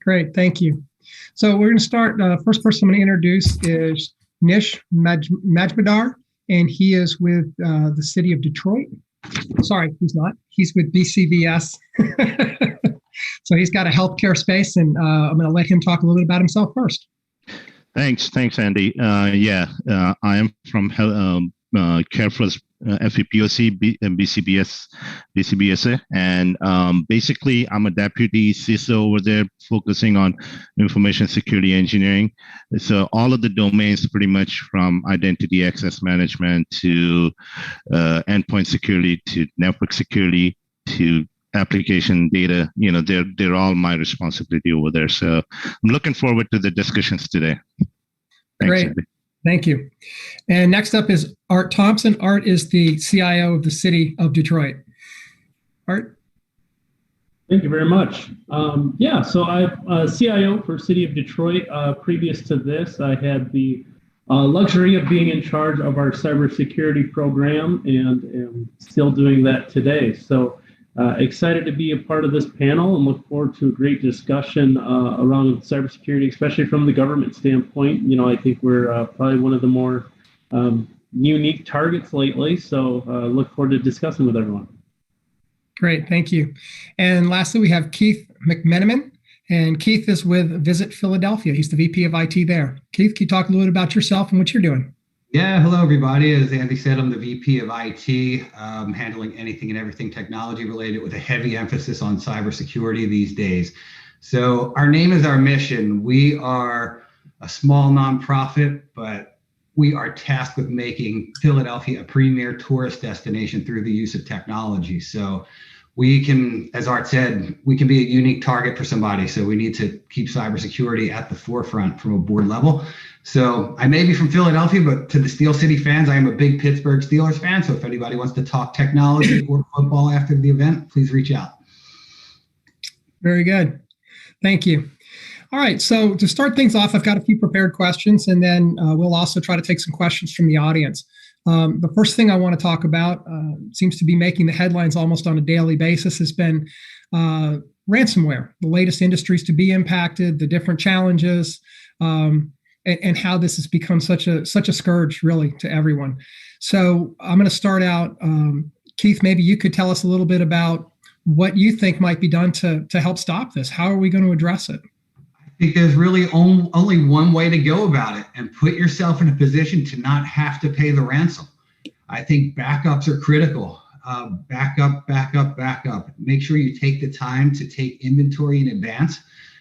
Great, thank you. So we're going to start. The first person I'm going to introduce is Nish Majmudar, and he is with the city of Detroit. Sorry, he's not. He's with BCBS. So he's got a healthcare space, and I'm going to let him talk a little bit about himself first. Thanks, Andy. I am from CareFirst, FEPOC, BCBS, and basically I'm a deputy CISO over there, focusing on information security engineering. So all of the domains, pretty much from identity access management to endpoint security to network security to application data, they're all my responsibility over there. So I'm looking forward to the discussions today. Thanks, Great. Andy. Thank you. And next up is Art Thompson. Art is the CIO of the city of Detroit. Art? Thank you very much. So I'm a CIO for City of Detroit. Previous to this, I had the luxury of being in charge of our cybersecurity program and am still doing that today. So excited to be a part of this panel and look forward to a great discussion around cybersecurity, especially from the government standpoint. I think we're probably one of the more unique targets lately. So look forward to discussing with everyone. Great, thank you. And lastly, we have Keith McMenamin. And Keith is with Visit Philadelphia. He's the VP of IT there. Keith, can you talk a little bit about yourself and what you're doing? Yeah, hello, everybody. As Andy said, I'm the VP of IT, handling anything and everything technology related with a heavy emphasis on cybersecurity these days. So our name is our mission. We are a small nonprofit, but we are tasked with making Philadelphia a premier tourist destination through the use of technology. So we can, as Art said, we can be a unique target for somebody. So we need to keep cybersecurity at the forefront from a board level. So I may be from Philadelphia, but to the Steel City fans, I am a big Pittsburgh Steelers fan. So if anybody wants to talk technology or football after the event, please reach out. Very good. Thank you. All right. So to start things off, I've got a few prepared questions, and then we'll also try to take some questions from the audience. The first thing I want to talk about seems to be making the headlines almost on a daily basis has been ransomware, the latest industries to be impacted, the different challenges, and how this has become such a scourge, really, to everyone. So I'm going to start out. Keith, maybe you could tell us a little bit about what you think might be done to help stop this. How are we going to address it? I think there's really only one way to go about it, and put yourself in a position to not have to pay the ransom. I think backups are critical. Backup. Make sure you take the time to take inventory in advance.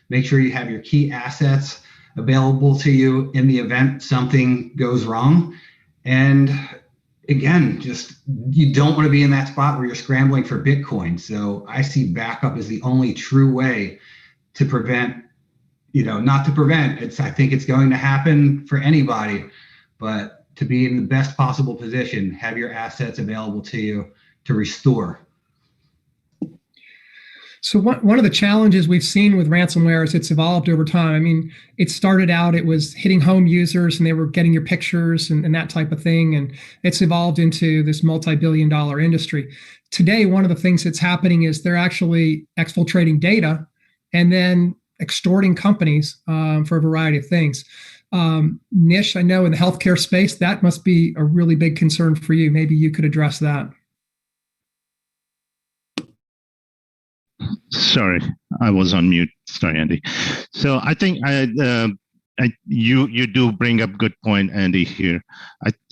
Make sure you have your key assets available to you in the event something goes wrong. And again, you don't want to be in that spot where you're scrambling for Bitcoin. So I see backup as the only true way to prevent, not to prevent. I think it's going to happen for anybody, but to be in the best possible position, have your assets available to you to restore. So one of the challenges we've seen with ransomware is it's evolved over time. I mean, it started out, it was hitting home users and they were getting your pictures and that type of thing. And it's evolved into this multi-billion-dollar industry. Today, one of the things that's happening is they're actually exfiltrating data and then extorting companies for a variety of things. Nish, I know in the healthcare space, that must be a really big concern for you. Maybe you could address that. Sorry, I was on mute. Sorry, Andy. So I think you do bring up good point, Andy. Here,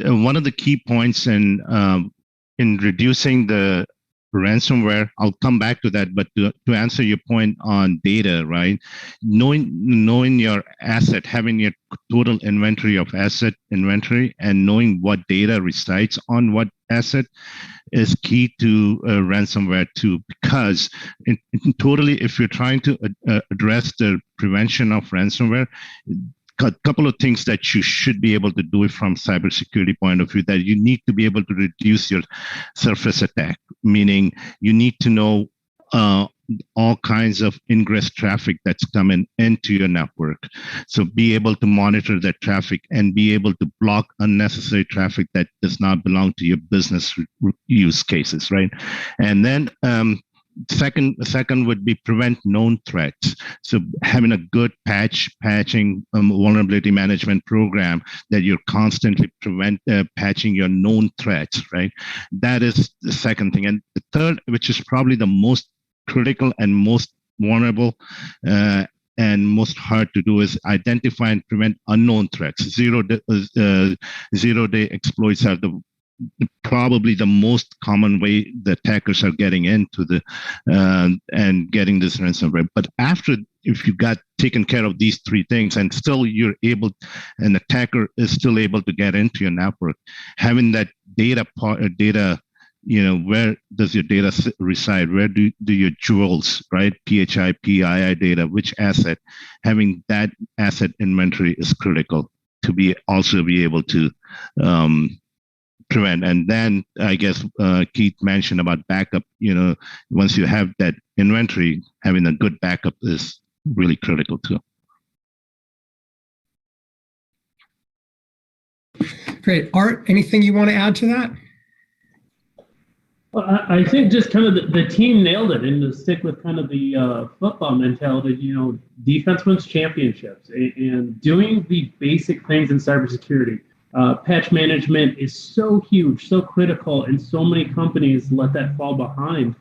one of the key points in reducing the ransomware, I'll come back to that. But to answer your point on data, right? Knowing your asset, having your total inventory of asset inventory, and knowing what data resides on what asset is key to ransomware too, because totally, if you're trying to address the prevention of ransomware, a couple of things that you should be able to do from cybersecurity point of view, that you need to be able to reduce your surface attack, meaning you need to know all kinds of ingress traffic that's coming into your network. So be able to monitor that traffic and be able to block unnecessary traffic that does not belong to your business use cases, right? And then second would be prevent known threats. So having a good patching vulnerability management program that you're constantly patching your known threats, right? That is the second thing. And the third, which is probably the most critical and most vulnerable and most hard to do, is identify and prevent unknown threats. Zero-day exploits are probably the most common way the attackers are getting into the and getting this ransomware. But if you got taken care of these three things, and still an attacker is still able to get into your network, having that data, where does your data reside? Where do your jewels, right? PHI, PII data, which asset? Having that asset inventory is critical to be able to prevent. And then I guess Keith mentioned about backup. Once you have that inventory, having a good backup is really critical too. Great. Art, anything you want to add to that? Well, I think just kind of the team nailed it, and to stick with kind of the football mentality, defense wins championships, and doing the basic things in cybersecurity. Patch management is so huge, so critical, and so many companies let that fall behind,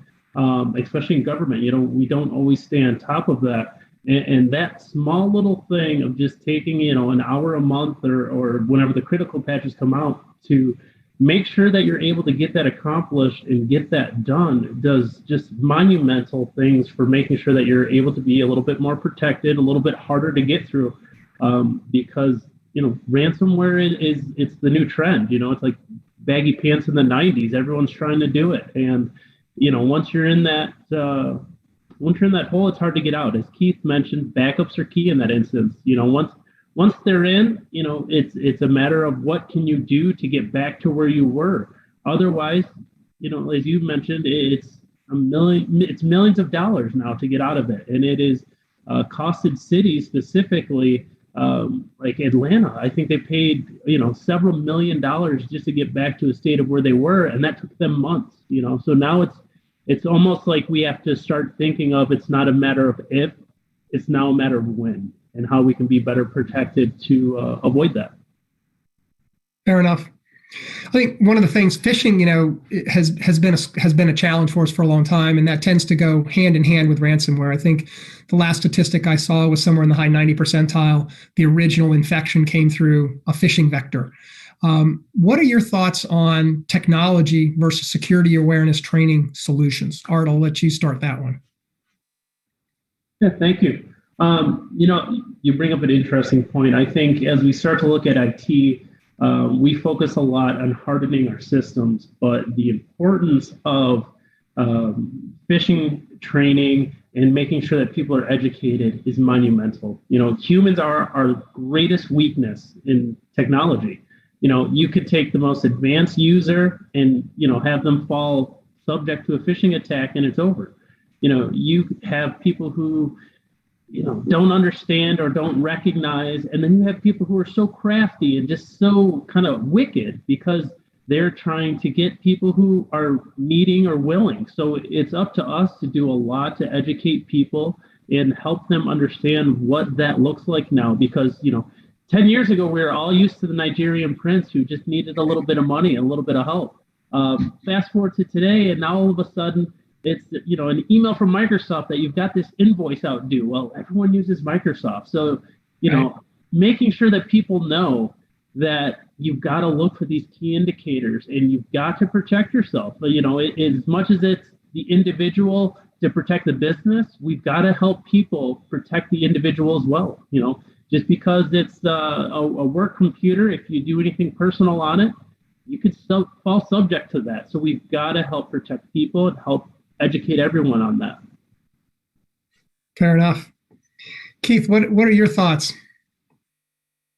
especially in government. We don't always stay on top of that. And that small little thing of just taking, an hour a month or whenever the critical patches come out to make sure that you're able to get that accomplished and get that done does just monumental things for making sure that you're able to be a little bit more protected, a little bit harder to get through, because ransomware it's the new trend. It's like baggy pants in the 90s. Everyone's trying to do it. And, once you're in that hole, it's hard to get out. As Keith mentioned, backups are key in that instance. Once they're in, it's a matter of what can you do to get back to where you were. Otherwise, as you mentioned, it's millions of dollars now to get out of it. And it is costed cities specifically, like Atlanta. I think they paid, several $1 million just to get back to a state of where they were. And that took them months, So now it's almost like we have to start thinking of, it's not a matter of if, it's now a matter of when, and how we can be better protected to avoid that. Fair enough. I think one of the things, phishing, has been a challenge for us for a long time, and that tends to go hand in hand with ransomware. I think the last statistic I saw was somewhere in the high 90 percentile. The original infection came through a phishing vector. What are your thoughts on technology versus security awareness training solutions? Art, I'll let you start that one. Yeah, thank you. You bring up an interesting point. I think as we start to look at IT, we focus a lot on hardening our systems, but the importance of phishing training and making sure that people are educated is monumental. Humans are our greatest weakness in technology. You could take the most advanced user and, have them fall subject to a phishing attack and it's over. You have people who, don't understand or don't recognize. And then you have people who are so crafty and just so kind of wicked because they're trying to get people who are needing or willing. So it's up to us to do a lot to educate people and help them understand what that looks like now. Because, 10 years ago, we were all used to the Nigerian prince who just needed a little bit of money and a little bit of help. Fast forward to today, and now all of a sudden, it's an email from Microsoft that you've got this invoice out due. Well, everyone uses Microsoft. So, right. Making sure that people know that you've got to look for these key indicators and you've got to protect yourself. But, as much as it's the individual to protect the business, we've got to help people protect the individual as well. Just because it's a work computer, if you do anything personal on it, you could fall subject to that. So we've got to help protect people and help educate everyone on that. Fair enough. Keith, what are your thoughts?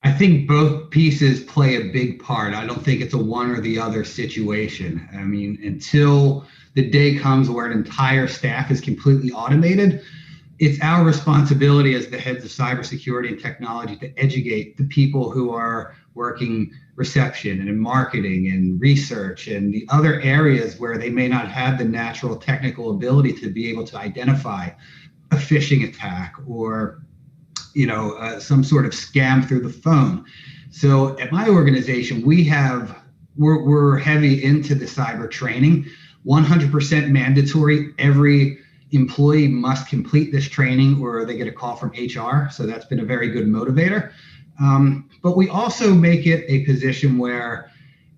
I think both pieces play a big part. I don't think it's a one or the other situation. I mean, until the day comes where an entire staff is completely automated, it's our responsibility as the heads of cybersecurity and technology to educate the people who are working reception and in marketing and research and the other areas where they may not have the natural technical ability to be able to identify a phishing attack or some sort of scam through the phone. So at my organization, we're heavy into the cyber training, 100% mandatory. Every employee must complete this training or they get a call from HR. So that's been a very good motivator. But we also make it a position where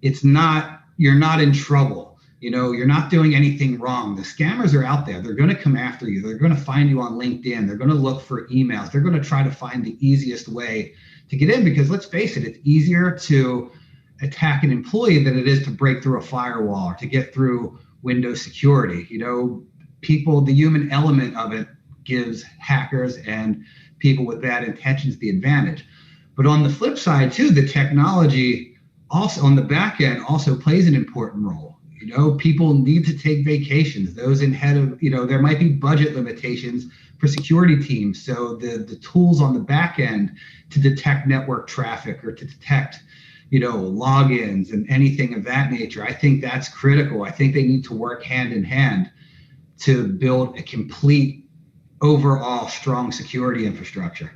you're not in trouble. You're not doing anything wrong. The scammers are out there. They're going to come after you. They're going to find you on LinkedIn. They're going to look for emails. They're going to try to find the easiest way to get in, because let's face it, it's easier to attack an employee than it is to break through a firewall or to get through Windows security. The human element of it gives hackers and people with bad intentions the advantage. But on the flip side too, the technology also on the back end also plays an important role. People need to take vacations. Those in head of, there might be budget limitations for security teams. So the tools on the back end to detect network traffic or to detect, logins and anything of that nature, I think that's critical. I think they need to work hand in hand to build a complete overall strong security infrastructure.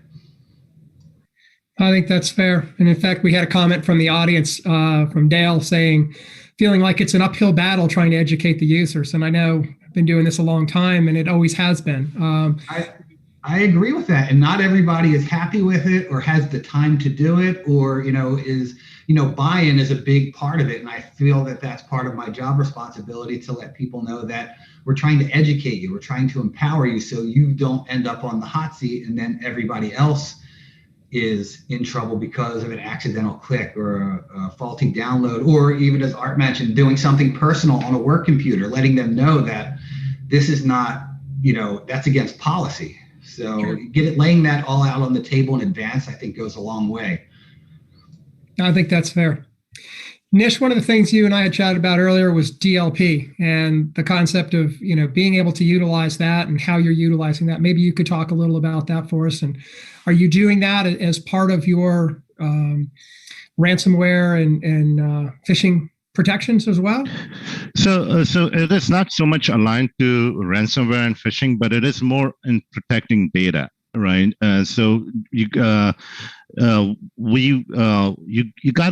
I think that's fair. And in fact, we had a comment from the audience from Dale saying, feeling like it's an uphill battle trying to educate the users. And I know I've been doing this a long time and it always has been. I agree with that. And not everybody is happy with it or has the time to do it or, buy-in is a big part of it. And I feel that that's part of my job responsibility to let people know that we're trying to educate you. We're trying to empower you so you don't end up on the hot seat and then everybody else is in trouble because of an accidental click or a faulty download, or even, as Art mentioned, doing something personal on a work computer, letting them know that this is not, that's against policy. So Sure. Laying that all out on the table in advance, I think goes a long way. I think that's fair. Nish, one of the things you and I had chatted about earlier was DLP and the concept of, being able to utilize that and how you're utilizing that. Maybe you could talk a little about that for us. And are you doing that as part of your ransomware and phishing protections as well? So it is not so much aligned to ransomware and phishing, but it is more in protecting data, right? So you got to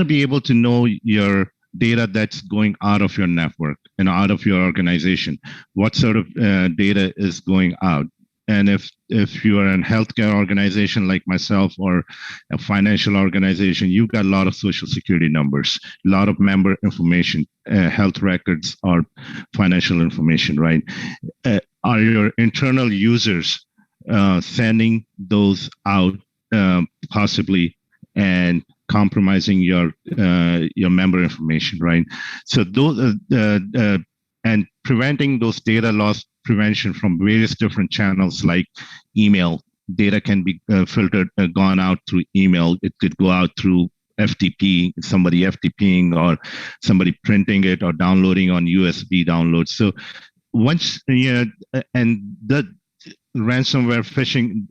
be able to know your data that's going out of your network and out of your organization. What sort of data is going out? And if you are a healthcare organization like myself or a financial organization, you've got a lot of social security numbers, a lot of member information, health records or financial information, right? Are your internal users sending those out possibly and compromising your member information, right? So those and preventing those data loss prevention from various different channels like email. Data can be filtered, gone out through email. It could go out through FTP, somebody FTPing or somebody printing it or downloading on USB downloads. So once, and the ransomware phishing,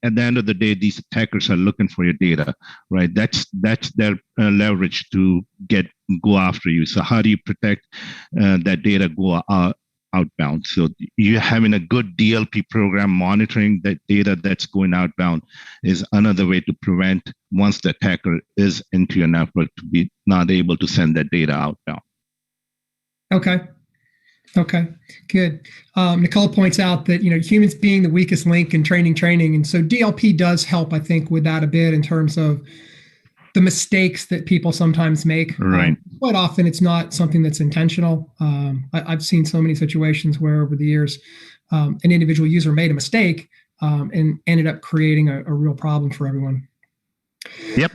at the end of the day, these attackers are looking for your data, right? That's their leverage to go after you. So how do you protect that data go outbound? So you having a good DLP program monitoring that data that's going outbound is another way to prevent, once the attacker is into your network, to be not able to send that data outbound. Okay, good. Nicole points out that, humans being the weakest link in training. And so DLP does help, I think, with that a bit in terms of the mistakes that people sometimes make. Right. Quite often it's not something that's intentional. I've seen so many situations where over the years, an individual user made a mistake and ended up creating a real problem for everyone. Yep.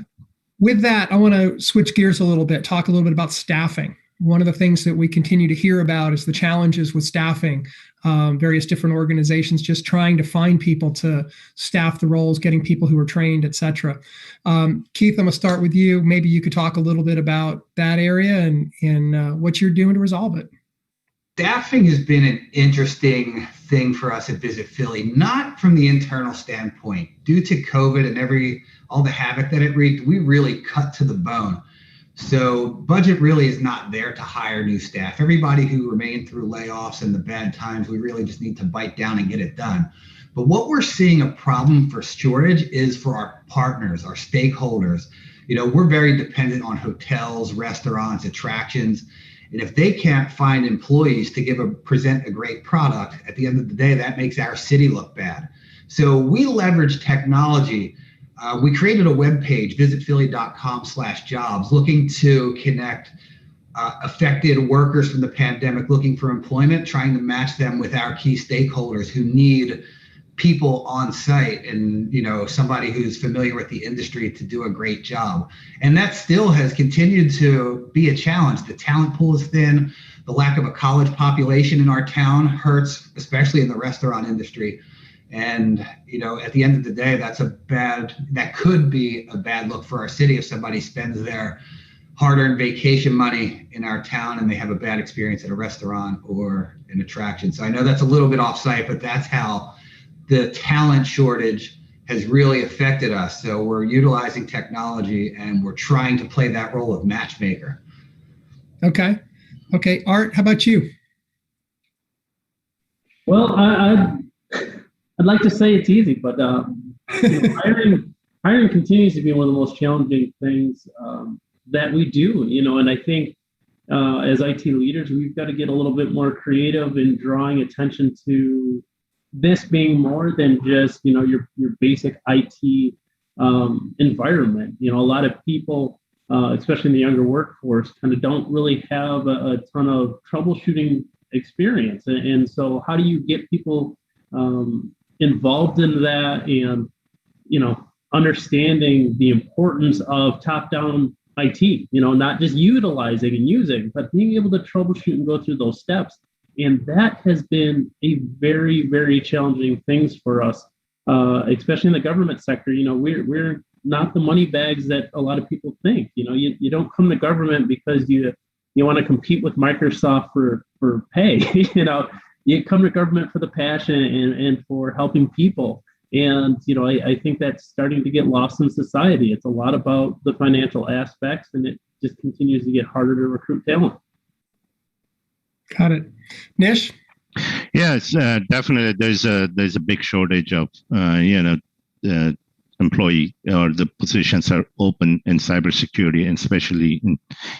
With that, I want to switch gears a little bit, talk a little bit about staffing. One of the things that we continue to hear about is the challenges with staffing, various different organizations just trying to find people to staff the roles, getting people who are trained, et cetera. Keith, I'm going to start with you. Maybe you could talk a little bit about that area and what you're doing to resolve it. Staffing has been an interesting thing for us at Visit Philly, not from the internal standpoint. Due to COVID and all the havoc that it wreaked, we really cut to the bone. So budget really is not there to hire new staff. Everybody who remained through layoffs and the bad times, we really just need to bite down and get it done. But what we're seeing a problem for shortage is for our partners, our stakeholders. We're very dependent on hotels, restaurants, attractions. And if they can't find employees to present a great product, at the end of the day, that makes our city look bad. So we leverage technology. We created a webpage, visitphilly.com/jobs, looking to connect affected workers from the pandemic looking for employment, trying to match them with our key stakeholders who need people on site and somebody who's familiar with the industry to do a great job. And that still has continued to be a challenge. The talent pool is thin. The lack of a college population in our town hurts, especially in the restaurant industry. And at the end of the day, that could be a bad look for our city if somebody spends their hard-earned vacation money in our town and they have a bad experience at a restaurant or an attraction. So I know that's a little bit off-site, but that's how the talent shortage has really affected us. So we're utilizing technology and we're trying to play that role of matchmaker. Okay. Art, how about you? Well, I'd like to say it's easy, but hiring continues to be one of the most challenging things that we do, and I think as IT leaders, we've got to get a little bit more creative in drawing attention to this being more than just, your basic IT environment. A lot of people, especially in the younger workforce, kind of don't really have a ton of troubleshooting experience. And so how do you get people involved in that and, understanding the importance of top-down IT, not just utilizing and using, but being able to troubleshoot and go through those steps. And that has been a very, very challenging thing for us, especially in the government sector. We're not the money bags that a lot of people think. You don't come to government because you want to compete with Microsoft for pay. You come to government for the passion and for helping people. And, I think that's starting to get lost in society. It's a lot about the financial aspects, and it just continues to get harder to recruit talent. Got it. Nish? Yes, definitely. There's a big shortage of employee, or the positions are open in cybersecurity, and especially in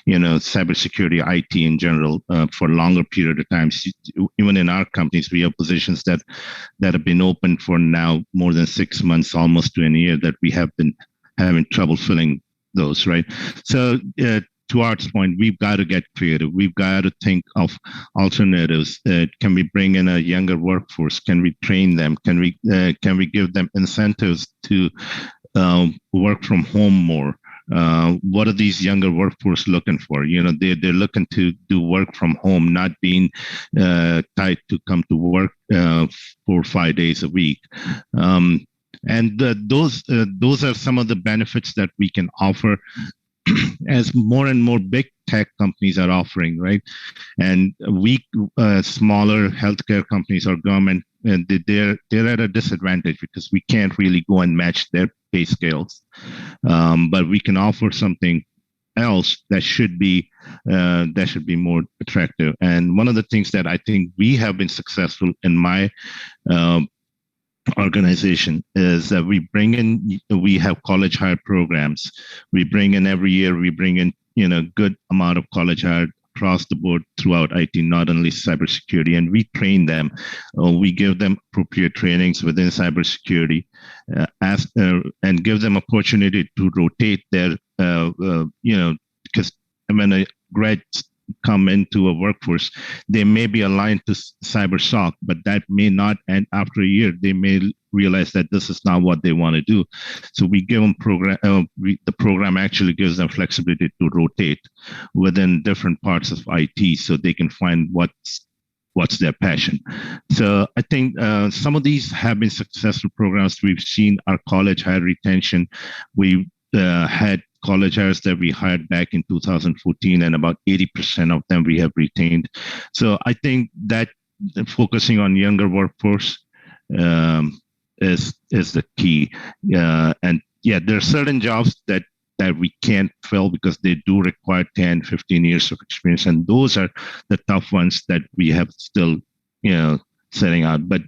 cybersecurity IT in general for a longer period of time. Even in our companies, we have positions that have been open for now more than 6 months, almost to a year, that we have been having trouble filling those. Right. So to Art's point, we've got to get creative. We've got to think of alternatives. Can we bring in a younger workforce? Can we train them? Can we give them incentives to work from home more? What are these younger workforce looking for? They're looking to do work from home, not being tied to come to work 4 or 5 days a week. And those are some of the benefits that we can offer as more and more big tech companies are offering, right? And we smaller healthcare companies or government, they're at a disadvantage because we can't really go and match their pay scales. But we can offer something else that should be more attractive. And one of the things that I think we have been successful in my organization is that we have college hire programs. We bring in every year, good amount of college hire across the board throughout IT, not only cybersecurity, and we train them. We give them appropriate trainings within cybersecurity, and give them opportunity to rotate their, because when a grad come into a workforce, they may be aligned to CyberSOC, but that may not, and after a year, they may realize that this is not what they want to do. So we give them the program actually gives them flexibility to rotate within different parts of IT so they can find what's their passion. So I think some of these have been successful programs. We've seen our college higher retention. We had college hires that we hired back in 2014, and about 80% of them we have retained. So I think that focusing on younger workforce is the key. And yeah, there are certain jobs that we can't fill because they do require 10, 15 years of experience. And those are the tough ones that we have still, setting out. But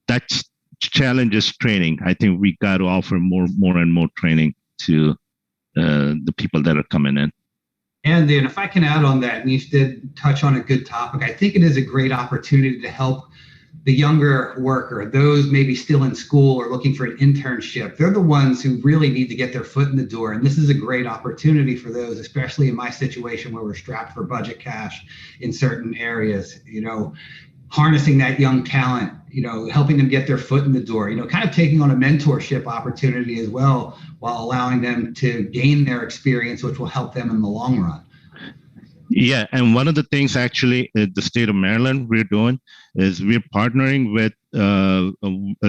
that's challenge is training. I think we got to offer more and more training to the people that are coming in. And then if I can add on that, Nish did touch on a good topic. I think it is a great opportunity to help the younger worker, those maybe still in school or looking for an internship. They're the ones who really need to get their foot in the door. And this is a great opportunity for those, especially in my situation where we're strapped for budget cash in certain areas, harnessing that young talent, helping them get their foot in the door, kind of taking on a mentorship opportunity as well, while allowing them to gain their experience, which will help them in the long run. Yeah, and one of the things actually the state of Maryland we're doing is we're partnering with,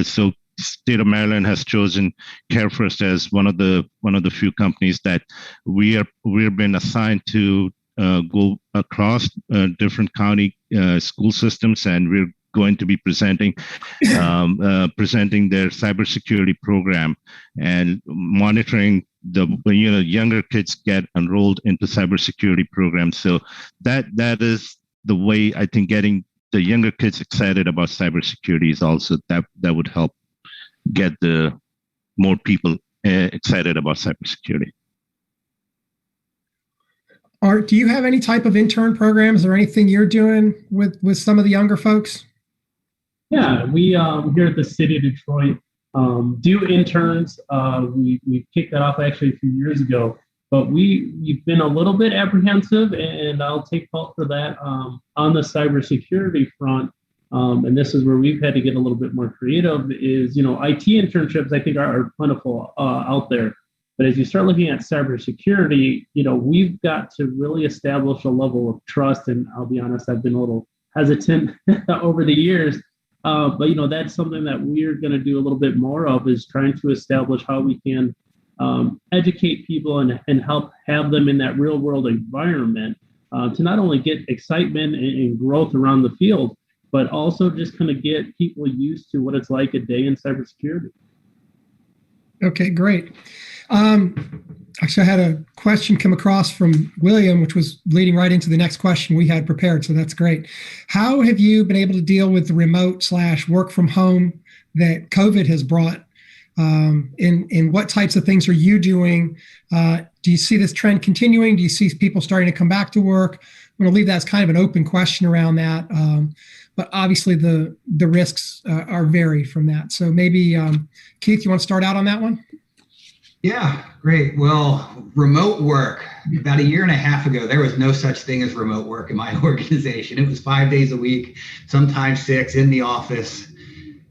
so state of Maryland has chosen CareFirst as one of the few companies that we've been assigned to go across different county school systems, and we're going to be presenting their cybersecurity program and monitoring the younger kids get enrolled into cybersecurity programs. So that is the way I think getting the younger kids excited about cybersecurity is also that would help get the more people excited about cybersecurity. Art, do you have any type of intern programs or anything you're doing with some of the younger folks? Yeah, we here at the city of Detroit do interns. We kicked that off actually a few years ago, but we've been a little bit apprehensive, and I'll take fault for that on the cybersecurity front. And this is where we've had to get a little bit more creative. Is IT internships I think are plentiful out there, but as you start looking at cybersecurity, we've got to really establish a level of trust. And I'll be honest, I've been a little hesitant over the years. But that's something that we're going to do a little bit more of, is trying to establish how we can educate people and help have them in that real world environment to not only get excitement and growth around the field, but also just kind of get people used to what it's like a day in cybersecurity. Okay, great. Actually, I had a question come across from William, which was leading right into the next question we had prepared. So that's great. How have you been able to deal with the remote/work from home that COVID has brought? In what types of things are you doing? Do you see this trend continuing? Do you see people starting to come back to work? I'm going to leave that as kind of an open question around that. But obviously the risks are vary from that. So maybe, Keith, you want to start out on that one? Yeah, great. Well, remote work, about a year and a half ago, there was no such thing as remote work in my organization. It was 5 days a week, sometimes 6 in the office,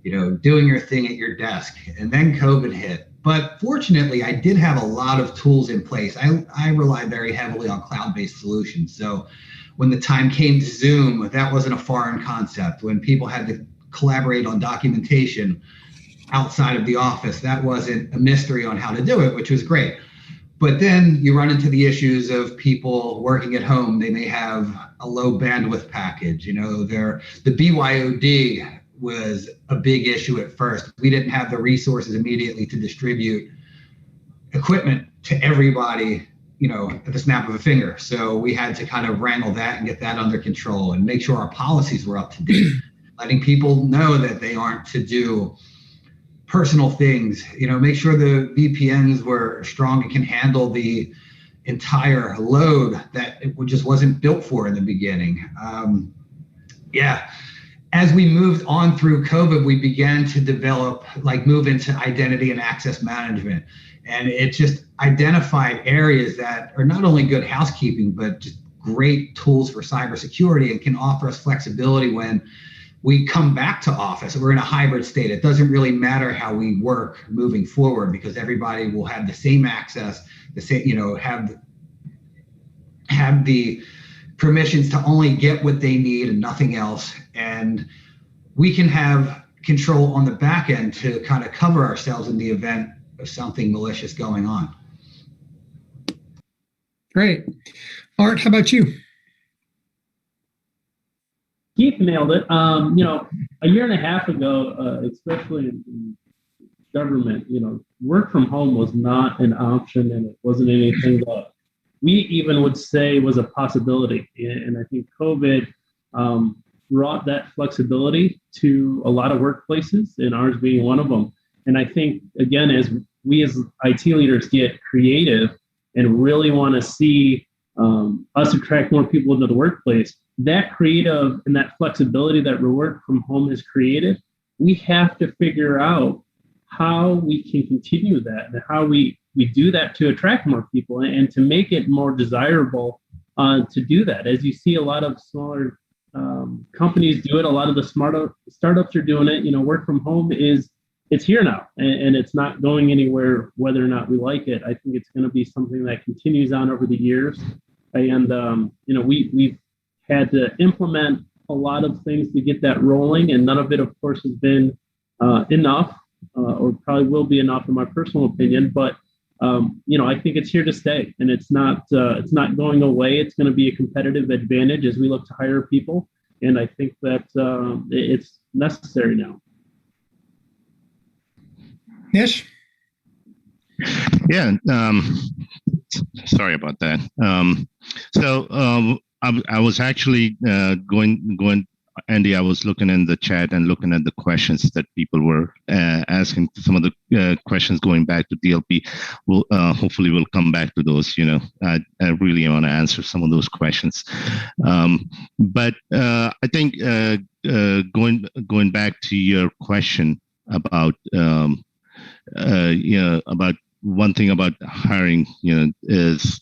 doing your thing at your desk. And then COVID hit. But fortunately, I did have a lot of tools in place. I rely very heavily on cloud-based solutions. So when the time came to Zoom, that wasn't a foreign concept. When people had to collaborate on documentation outside of the office, that wasn't a mystery on how to do it, which was great. But then you run into the issues of people working at home. They may have a low bandwidth package. The BYOD was a big issue at first. We didn't have the resources immediately to distribute equipment to everybody, at the snap of a finger. So we had to kind of wrangle that and get that under control and make sure our policies were up to date, letting people know that they aren't to do personal things, make sure the VPNs were strong and can handle the entire load that it just wasn't built for in the beginning. As we moved on through COVID, we began to move into identity and access management. And it just identified areas that are not only good housekeeping, but just great tools for cybersecurity and can offer us flexibility when we come back to office. We're in a hybrid state. It doesn't really matter how we work moving forward because everybody will have the same access, the same, have the permissions to only get what they need and nothing else. And we can have control on the back end to kind of cover ourselves in the event of something malicious going on. Great. Art, how about you? Keith nailed it. A year and a half ago, especially in government, work from home was not an option, and it wasn't anything that we even would say was a possibility. And I think COVID brought that flexibility to a lot of workplaces, and ours being one of them. And I think, again, as we as IT leaders get creative and really want to see us attract more people into the workplace, that creative and that flexibility that work from home has created, we have to figure out how we can continue that and how we do that to attract more people and to make it more desirable to do that. As you see a lot of smaller companies do it, a lot of the startups are doing it. Work from home it's here now, and it's not going anywhere whether or not we like it. I think it's going to be something that continues on over the years. And, we've had to implement a lot of things to get that rolling, and none of it, of course, has been enough, or probably will be enough in my personal opinion. But, I think it's here to stay, and it's not going away. It's going to be a competitive advantage as we look to hire people. And I think that it's necessary now. Nish? Yeah. Sorry about that. I was actually going, Andy, I was looking in the chat and looking at the questions that people were asking. Some of the questions going back to DLP. Hopefully we'll come back to those. I really want to answer some of those questions. But I think going back to your question about about one thing about hiring, is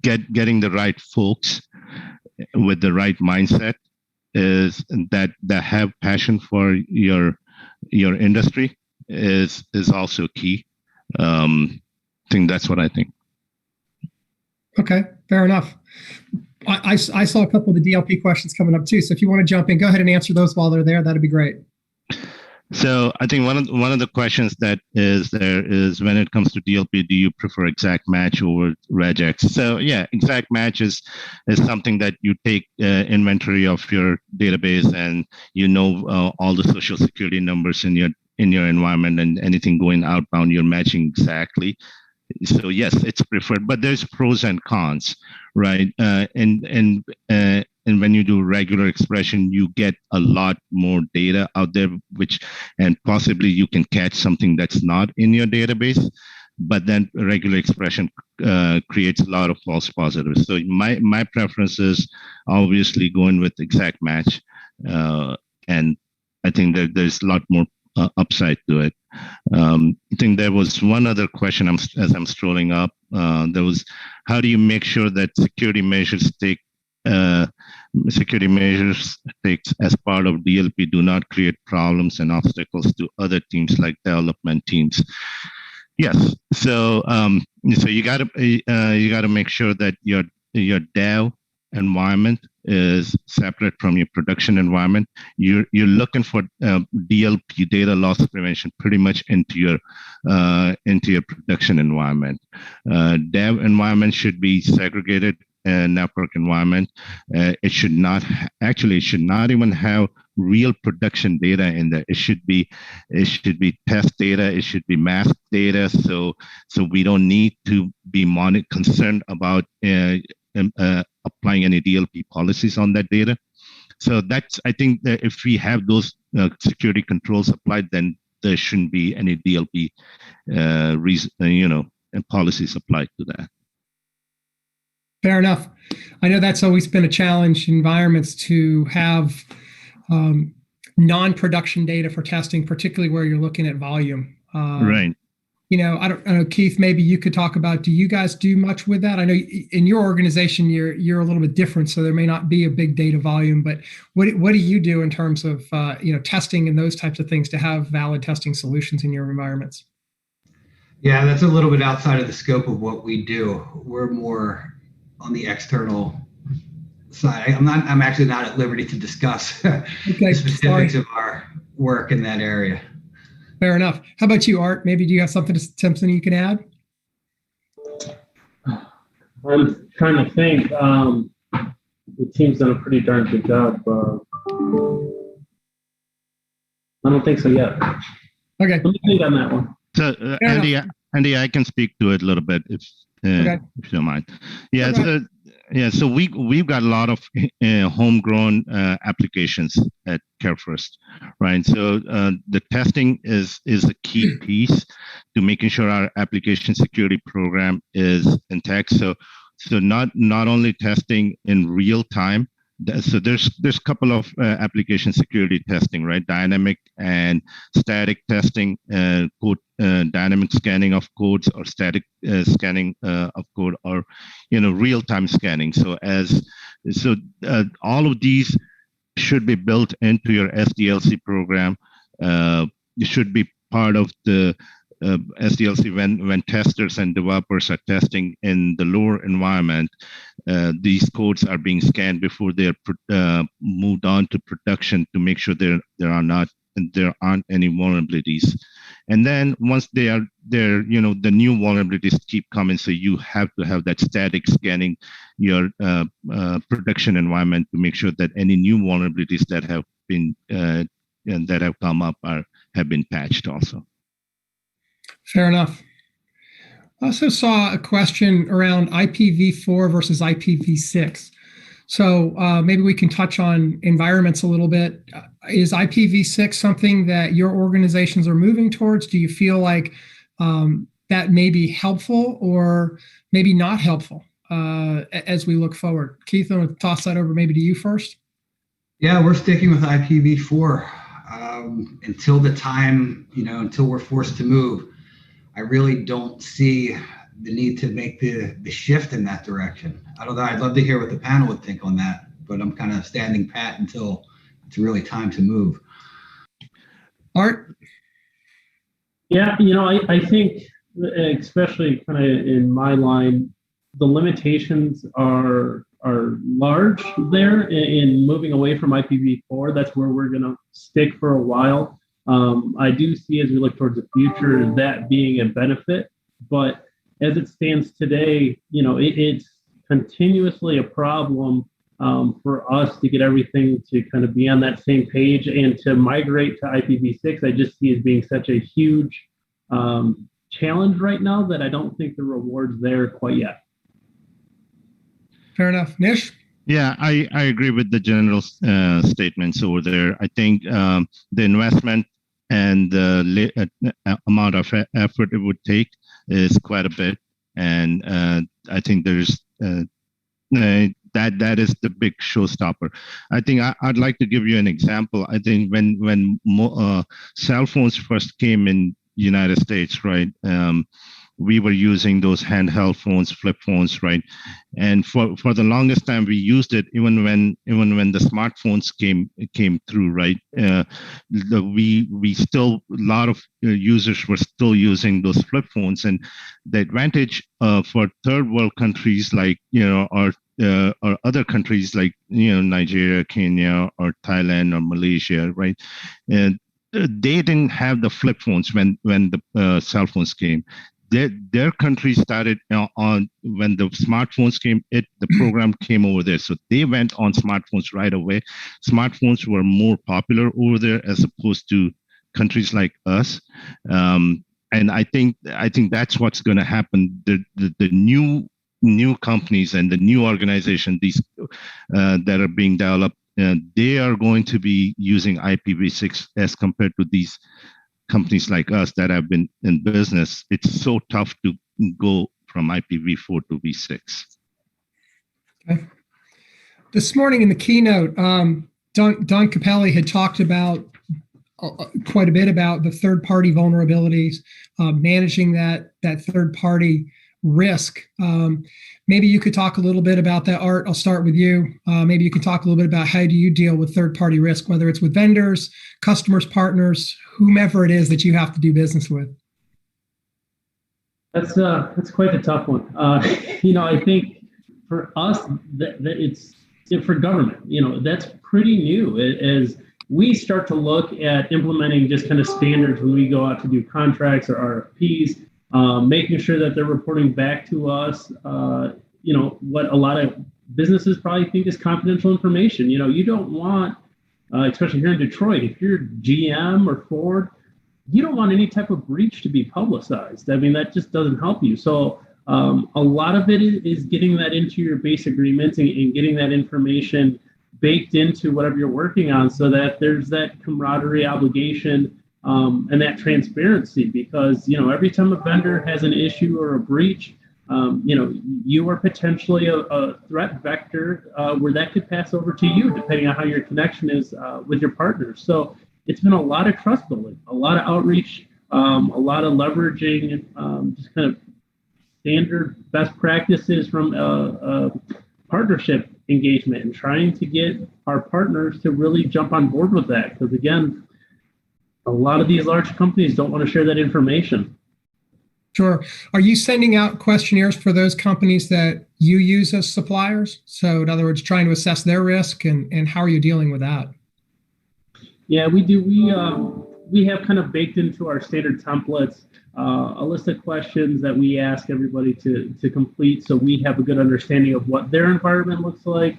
getting the right folks with the right mindset, is that have passion for your industry is also key. I think that's what I think. Okay, fair enough. I saw a couple of the DLP questions coming up too. So if you want to jump in, go ahead and answer those while they're there. That'd be great. So I think one of the questions that is there is, when it comes to DLP, do you prefer exact match over regex? So yeah, exact match is something that you take inventory of your database, and all the social security numbers in your environment, and anything going outbound, you're matching exactly. So yes, it's preferred, but there's pros and cons, right? And when you do regular expression, you get a lot more data out there, and possibly you can catch something that's not in your database. But then regular expression creates a lot of false positives. So my preference is obviously going with exact match, and I think that there's a lot more upside to it. I think there was one other question as I'm scrolling up. There was, how do you make sure that security measures as part of DLP do not create problems and obstacles to other teams like development teams? Yes. So you got to make sure that your dev environment is separate from your production environment. You're looking for DLP, data loss prevention, pretty much into your production environment. Dev environment should be segregated network environment. It should not even have real production data in there. It should be test data. It should be mask data. So we don't need to be concerned about applying any DLP policies on that data. So I think that if we have those security controls applied, then there shouldn't be any DLP policies applied to that. Fair enough. I know that's always been a challenge in environments to have non-production data for testing, particularly where you're looking at volume. Right. I don't know, Keith, maybe you could talk about, do you guys do much with that? I know in your organization, you're a little bit different, so there may not be a big data volume, but what do you do in terms of, testing and those types of things to have valid testing solutions in your environments? Yeah, that's a little bit outside of the scope of what we do. We're more on the external side. I'm actually not at liberty to discuss the specifics of our work in that area. Fair enough. How about you, Art? Maybe do you have something you can add? I'm trying to think. The team's done a pretty darn good job. I don't think so yet. Okay. Let me think on that one. So, Andy, I can speak to it a little bit if you don't mind. Yeah. So we've got a lot of homegrown applications at CareFirst, right? So the testing is a key piece to making sure our application security program is intact. So not only testing in real time. So there's a couple of application security testing, right? Dynamic and static testing, dynamic scanning of codes, or static scanning of code, or real-time scanning. So all of these should be built into your SDLC program. It should be part of the SDLC when testers and developers are testing in the lower environment. These codes are being scanned before they're moved on to production to make sure there aren't any vulnerabilities. And then once they are there, the new vulnerabilities keep coming. So you have to have that static scanning your production environment to make sure that any new vulnerabilities that have been and that have come up have been patched also. Fair enough. I also saw a question around IPv4 versus IPv6. So maybe we can touch on environments a little bit. Is IPv6 something that your organizations are moving towards? Do you feel like that may be helpful or maybe not helpful as we look forward? Keith, I'm going to toss that over maybe to you first. Yeah, we're sticking with IPv4 until the time, until we're forced to move. I really don't see the need to make the shift in that direction. I don't know. I'd love to hear what the panel would think on that, but I'm kind of standing pat until it's really time to move. Art? Yeah, I think, especially kind of in my line, the limitations are large there in moving away from IPv4. That's where we're going to stick for a while. I do see, as we look towards the future, that being a benefit, but as it stands today, it's continuously a problem for us to get everything to kind of be on that same page, and to migrate to IPv6, I just see as being such a huge challenge right now that I don't think the reward's there quite yet. Fair enough. Nish? Yeah, I agree with the general statements over there. I think the investment and the amount of effort it would take is quite a bit, and I think there's that is the big showstopper. I think I'd like to give you an example. I think when cell phones first came in United States, right? We were using those handheld phones, flip phones, right? And for the longest time, we used it even when the smartphones came through, right? We still, a lot of users were still using those flip phones, and the advantage for third world countries like or other countries like Nigeria, Kenya, or Thailand, or Malaysia, right? And they didn't have the flip phones when the cell phones came. Their country started on when the smartphones came. The program came over there, so they went on smartphones right away. Smartphones were more popular over there as opposed to countries like us, and I think that's what's going to happen. The new companies and the new organizations, these that are being developed, they are going to be using IPv6 as compared to these companies like us that have been in business. It's so tough to go from IPv4 to v6. Okay. This morning in the keynote, Don Capelli had talked about quite a bit about the third-party vulnerabilities, managing that third-party risk. Maybe you could talk a little bit about that. Art, I'll start with you. Maybe you can talk a little bit about how do you deal with third-party risk, whether it's with vendors, customers, partners, whomever it is that you have to do business with. That's quite a tough one. I think for us, that it's for government. That's pretty new. As we start to look at implementing just kind of standards when we go out to do contracts or RFPs. Making sure that they're reporting back to us, what a lot of businesses probably think is confidential information. You don't want, especially here in Detroit, if you're GM or Ford, you don't want any type of breach to be publicized. I mean, that just doesn't help you. So a lot of it is getting that into your base agreements and getting that information baked into whatever you're working on, so that there's that camaraderie obligation and that transparency. Because every time a vendor has an issue or a breach, you are potentially a threat vector where that could pass over to you, depending on how your connection is with your partners. So it's been a lot of trust building, a lot of outreach, a lot of leveraging, just kind of standard best practices from partnership engagement, and trying to get our partners to really jump on board with that. Because again, a lot of these large companies don't want to share that information. Sure. Are you sending out questionnaires for those companies that you use as suppliers? So in other words, trying to assess their risk, and how are you dealing with that? Yeah, we do. We have kind of baked into our standard templates a list of questions that we ask everybody to complete, so we have a good understanding of what their environment looks like.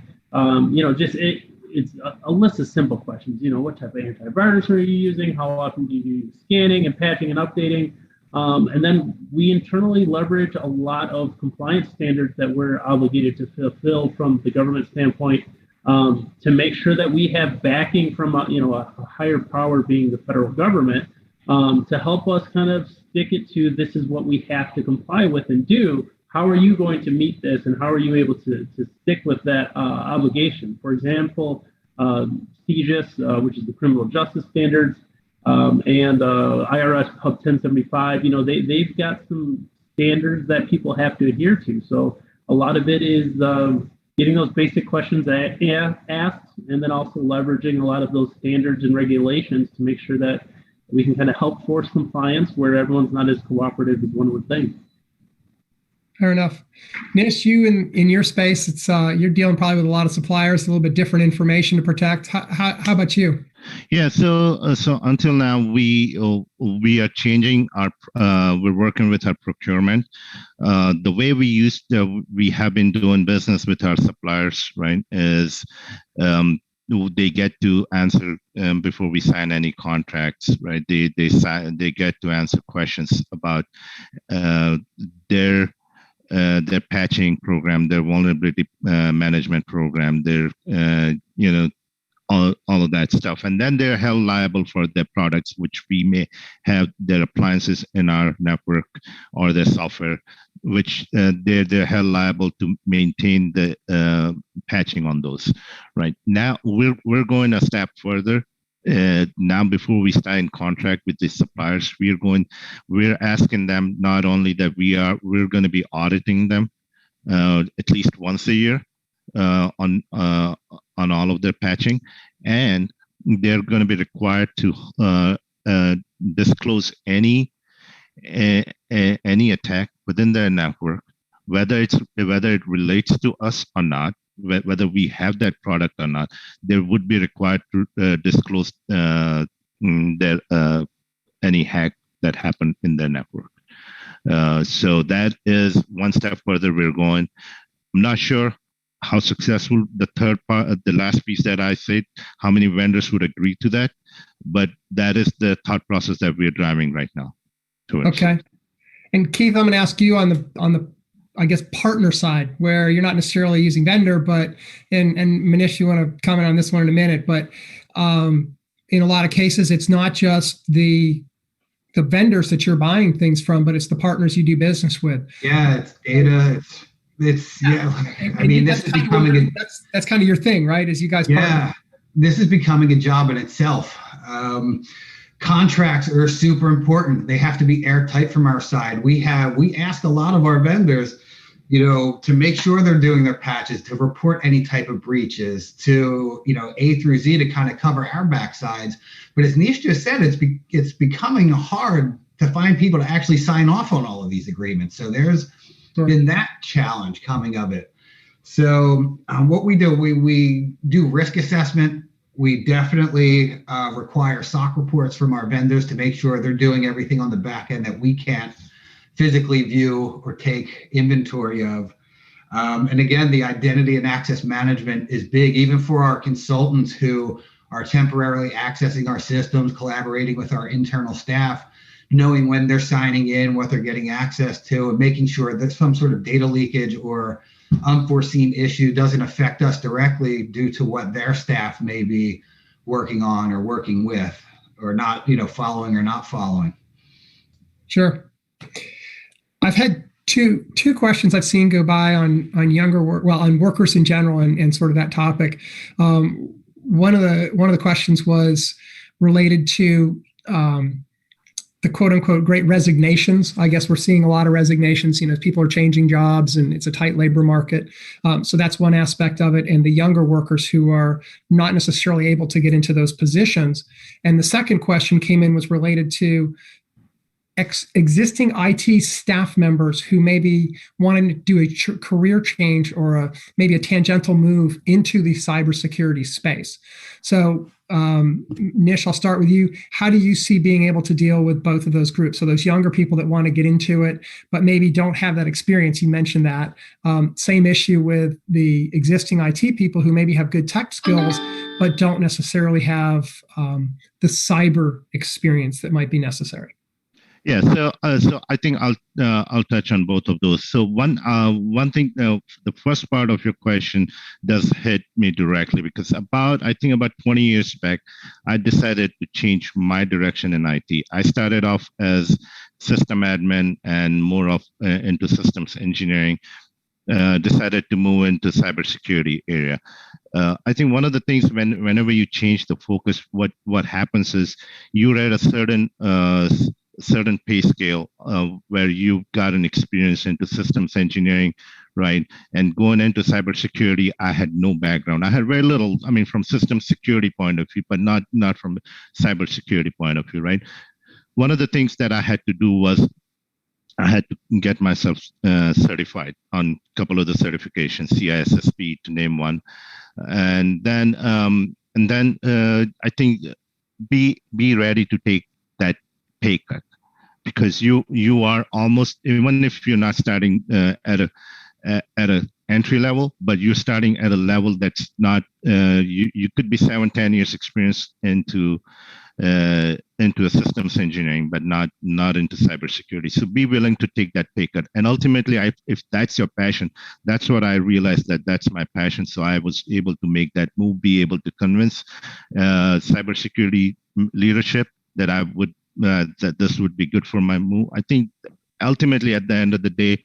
It's a list of simple questions. What type of antivirus are you using? How often do you use scanning and patching and updating? And then we internally leverage a lot of compliance standards that we're obligated to fulfill from the government standpoint, to make sure that we have backing from a higher power, being the federal government, to help us kind of stick it to, this is what we have to comply with and do. How are you going to meet this, and how are you able to stick with that obligation? For example, CISO, which is the criminal justice standards, and IRS Hub 1075, they've got some standards that people have to adhere to. So a lot of it is getting those basic questions asked, and then also leveraging a lot of those standards and regulations to make sure that we can kind of help force compliance where everyone's not as cooperative as one would think. Fair enough. Nish, you in your space, it's you're dealing probably with a lot of suppliers, a little bit different information to protect. How about you? Yeah, so until now we are changing our we're working with our procurement. The way we have been doing business with our suppliers, right, is they get to answer before we sign any contracts, right? They get to answer questions about their patching program, their vulnerability management program, their all of that stuff, and then they're held liable for their products, which we may have their appliances in our network or their software, which they're held liable to maintain the patching on those. Right now, we're going a step further. Now, before we sign contract with the suppliers, we're asking them not only that we're going to be auditing them at least once a year on all of their patching, and they're going to be required to disclose any attack within their network, whether it relates to us or not, whether we have that product or not. They would be required to disclose any hack that happened in their network. So that is one step further we're going. I'm not sure how successful the third part, the last piece that I said, how many vendors would agree to that, but that is the thought process that we're driving right now towards. Okay. And Keith, I'm going to ask you on the I guess partner side, where you're not necessarily using vendor, but and Manish, you want to comment on this one in a minute, but in a lot of cases, it's not just the vendors that you're buying things from, but it's the partners you do business with. Yeah, it's data. It's I mean, this is becoming that's kind of your thing, right? As you guys partner. This is becoming a job in itself. Contracts are super important. They have to be airtight from our side. We asked a lot of our vendors, to make sure they're doing their patches, to report any type of breaches, to A through Z, to kind of cover our backsides. But as Nish just said, it's becoming hard to find people to actually sign off on all of these agreements. So there's been that challenge coming of it. So what we do, we do risk assessment. We definitely require SOC reports from our vendors to make sure they're doing everything on the back end that we can't physically view or take inventory of. And again, the identity and access management is big, even for our consultants who are temporarily accessing our systems, collaborating with our internal staff, knowing when they're signing in, what they're getting access to, and making sure that some sort of data leakage or unforeseen issue doesn't affect us directly due to what their staff may be working on or working with, or not, following or not following. Sure. I've had two questions I've seen go by on on workers in general and sort of that topic. One of the questions was related to the quote unquote great resignations. I guess we're seeing a lot of resignations. People are changing jobs and it's a tight labor market. So that's one aspect of it. And the younger workers who are not necessarily able to get into those positions. And the second question came in was related to existing IT staff members who maybe wanting to do a career change or maybe a tangential move into the cybersecurity space. So, Nish, I'll start with you. How do you see being able to deal with both of those groups? So those younger people that want to get into it, but maybe don't have that experience. You mentioned that. Same issue with the existing IT people who maybe have good tech skills, but don't necessarily have the cyber experience that might be necessary. Yeah, so I think I'll touch on both of those. So one thing, the first part of your question does hit me directly, because I think about 20 years back, I decided to change my direction in IT. I started off as system admin and more of into systems engineering. Decided to move into cybersecurity area. I think one of the things whenever you change the focus, what happens is you're at a certain pay scale where you've got an experience into systems engineering, right? And going into cybersecurity, I had no background. I had very little, from systems security point of view, but not from cybersecurity point of view, right? One of the things that I had to do was I had to get myself certified on a couple of the certifications, CISSP to name one. And then I think be ready to take that pay cut, because you are almost, even if you're not starting at a entry level, but you're starting at a level that's not you could be 7-10 years experience into a systems engineering, but not into cybersecurity. So be willing to take that pay cut. And ultimately, if that's your passion, that's what I realized, that's my passion. So I was able to make that move, be able to convince cybersecurity leadership that I would that this would be good for my move. I think ultimately, at the end of the day,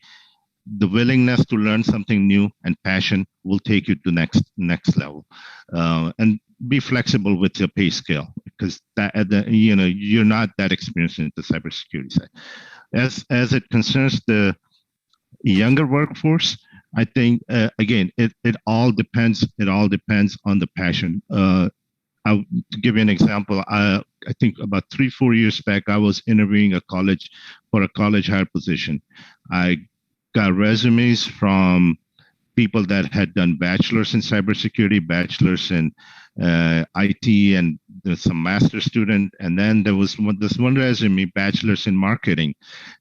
the willingness to learn something new and passion will take you to next level, and be flexible with your pay scale, because you're not that experienced in the cybersecurity side. As it concerns the younger workforce, I think again it all depends. It all depends on the passion. To give you an example, I think about 3-4 years back, I was interviewing for a college hire position. I got resumes from people that had done bachelor's in cybersecurity, bachelor's in IT, and there's some master student. And then there was this one resume, bachelor's in marketing.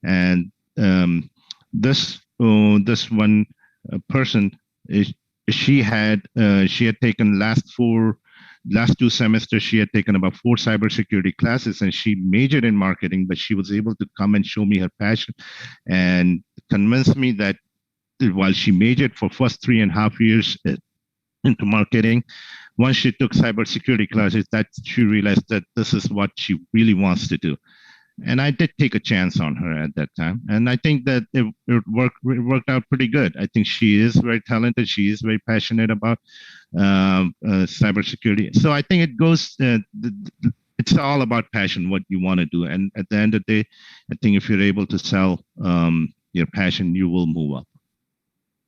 And this one person, she had taken last 2 semesters, she had taken about 4 cybersecurity classes, and she majored in marketing, but she was able to come and show me her passion and convince me that while she majored for first 3.5 years into marketing, once she took cybersecurity classes, that she realized that this is what she really wants to do. And I did take a chance on her at that time. And I think that it worked out pretty good. I think she is very talented. She is very passionate about cybersecurity. So I think it goes, it's all about passion, what you want to do. And at the end of the day, I think if you're able to sell your passion, you will move up.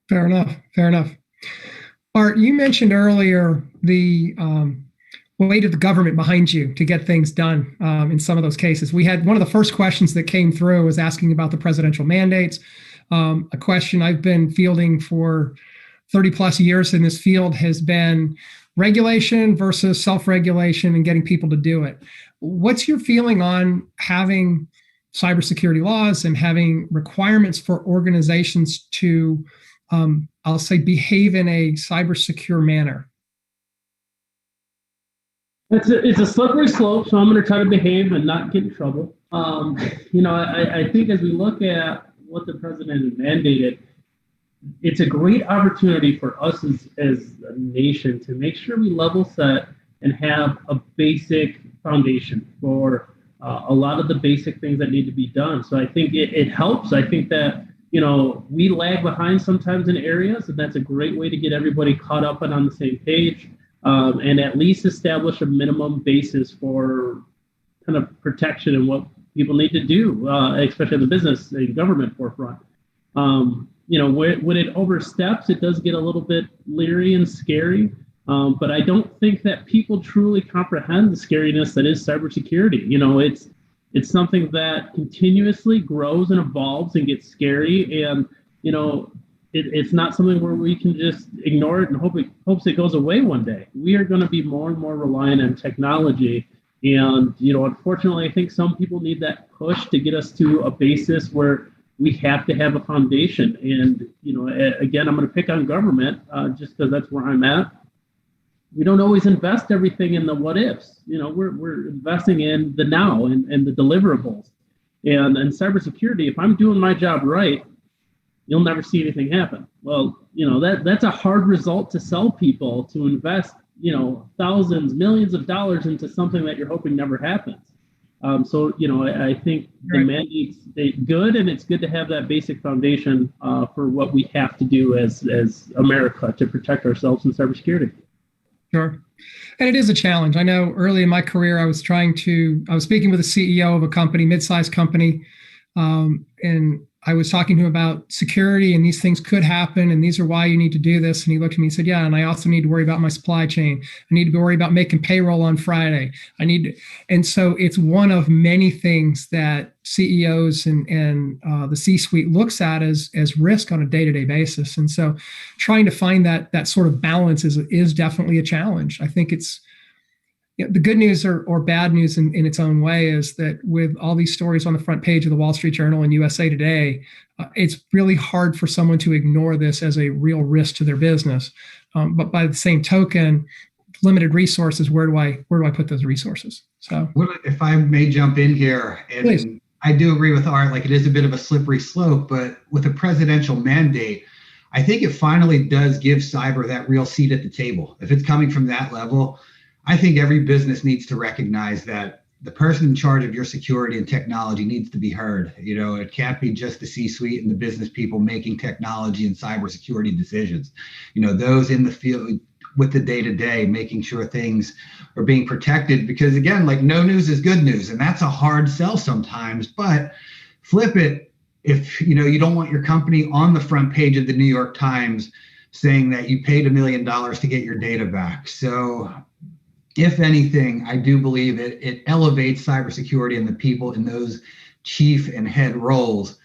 Fair enough. Art, you mentioned earlier the weight of the government behind you to get things done in some of those cases. We had one of the first questions that came through was asking about the presidential mandates. A question I've been fielding for 30 plus years in this field has been regulation versus self-regulation and getting people to do it. What's your feeling on having cybersecurity laws and having requirements for organizations to I'll say, behave in a cyber secure manner? It's a slippery slope, so I'm going to try to behave and not get in trouble. I think as we look at what the president has mandated, it's a great opportunity for us as a nation to make sure we level set and have a basic foundation for a lot of the basic things that need to be done. So I think it helps. I think that, we lag behind sometimes in areas, and that's a great way to get everybody caught up and on the same page, and at least establish a minimum basis for kind of protection and what people need to do, especially in the business and government forefront. When it oversteps, it does get a little bit leery and scary. But I don't think that people truly comprehend the scariness that is cybersecurity. It's something that continuously grows and evolves and gets scary. And, it's not something where we can just ignore it and hopes it goes away one day. We are going to be more and more reliant on technology. And, unfortunately, I think some people need that push to get us to a basis where we have to have a foundation. And, again, I'm going to pick on government just because that's where I'm at. We don't always invest everything in the what ifs. We're investing in the now and the deliverables. And cybersecurity, if I'm doing my job right, you'll never see anything happen. Well, that's a hard result to sell people, to invest, thousands, millions of dollars into something that you're hoping never happens. I think the mandate's good, and it's good to have that basic foundation for what we have to do as America to protect ourselves in cybersecurity. Sure. And it is a challenge. I know early in my career, I was speaking with a CEO of a company, mid-sized company, and I was talking to him about security, and these things could happen, and these are why you need to do this. And he looked at me and said, yeah, and I also need to worry about my supply chain. I need to worry about making payroll on Friday. And so it's one of many things that CEOs and the C-suite looks at as risk on a day-to-day basis. And so trying to find that sort of balance is definitely a challenge. I think it's, the good news or bad news in its own way is that with all these stories on the front page of the Wall Street Journal and USA Today, it's really hard for someone to ignore this as a real risk to their business. But by the same token, limited resources, where do I put those resources? So, if I may jump in here, and please. I do agree with Art, like it is a bit of a slippery slope, but with a presidential mandate, I think it finally does give cyber that real seat at the table. If it's coming from that level, I think every business needs to recognize that the person in charge of your security and technology needs to be heard. It can't be just the C-suite and the business people making technology and cybersecurity decisions. Those in the field with the day-to-day, making sure things are being protected, because again, like no news is good news, and that's a hard sell sometimes. But flip it, if you don't want your company on the front page of the New York Times saying that you paid $1 million to get your data back. So if anything, I do believe it elevates cybersecurity and the people in those chief and head roles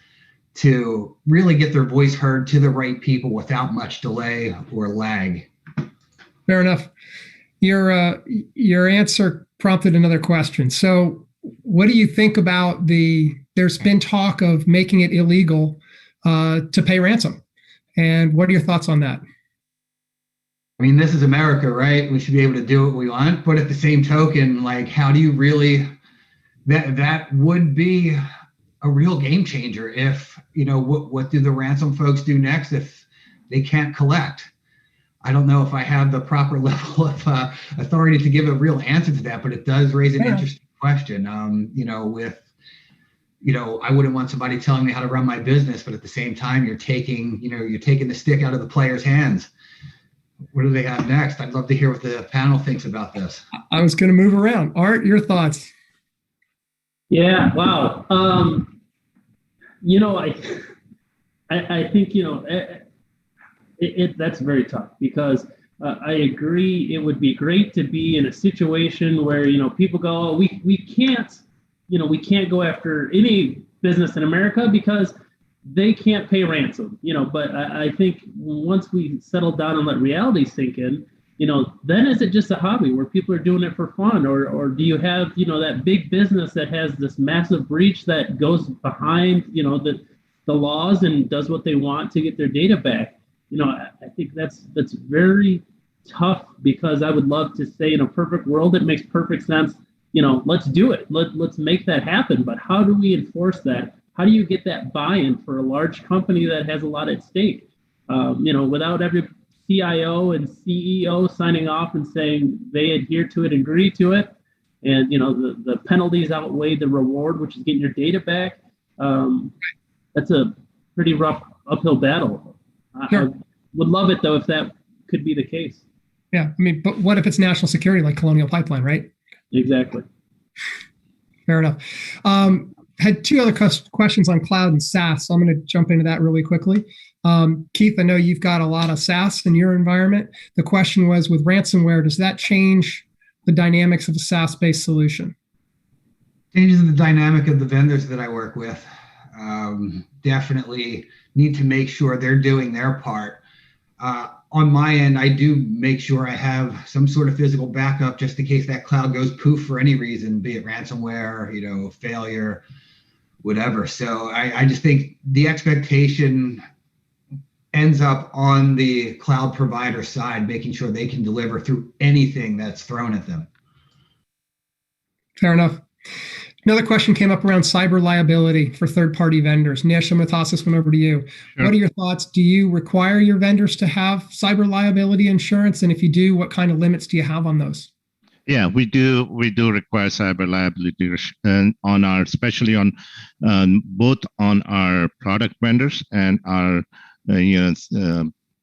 to really get their voice heard to the right people without much delay or lag. Fair enough. Your answer prompted another question. So what do you think about there's been talk of making it illegal to pay ransom? And what are your thoughts on that? I mean, this is America, right? We should be able to do what we want, but at the same token, like, how do you really, that would be a real game changer if, what do the ransom folks do next if they can't collect? I don't know if I have the proper level of authority to give a real answer to that, but it does raise an interesting question. I wouldn't want somebody telling me how to run my business, but at the same time, you're taking the stick out of the player's hands. What do they have next? I'd love to hear what the panel thinks about this. I was going to move around. Art, your thoughts? Yeah. Wow. I think, that's very tough because I agree. It would be great to be in a situation where, people go, we can't go after any business in America because they can't pay ransom, but I think once we settle down and let reality sink in, then is it just a hobby where people are doing it for fun? Or do you have, that big business that has this massive breach that goes behind, the laws and does what they want to get their data back? I think that's very tough, because I would love to say in a perfect world, it makes perfect sense. Let's do it. Let's make that happen. But how do we enforce that? How do you get that buy-in for a large company that has a lot at stake? Without every CIO and CEO signing off and saying they adhere to it, agree to it, and the penalties outweigh the reward, which is getting your data back. That's a pretty rough uphill battle. Sure. I would love it though if that could be the case. Yeah, but what if it's national security like Colonial Pipeline, right? Exactly. Fair enough. Had two other questions on cloud and SaaS, so I'm going to jump into that really quickly. Keith, I know you've got a lot of SaaS in your environment. The question was, with ransomware, does that change the dynamics of a SaaS-based solution? Changes the dynamic of the vendors that I work with. Definitely need to make sure they're doing their part. On my end, I do make sure I have some sort of physical backup just in case that cloud goes poof for any reason, be it ransomware, failure, whatever. So I just think the expectation ends up on the cloud provider side, making sure they can deliver through anything that's thrown at them. Fair enough. Another question came up around cyber liability for third-party vendors. Nish, I'm going to toss this one over to you. Sure. What are your thoughts? Do you require your vendors to have cyber liability insurance? And if you do, what kind of limits do you have on those? Yeah, we do require cyber liability on our, especially on both on our product vendors and our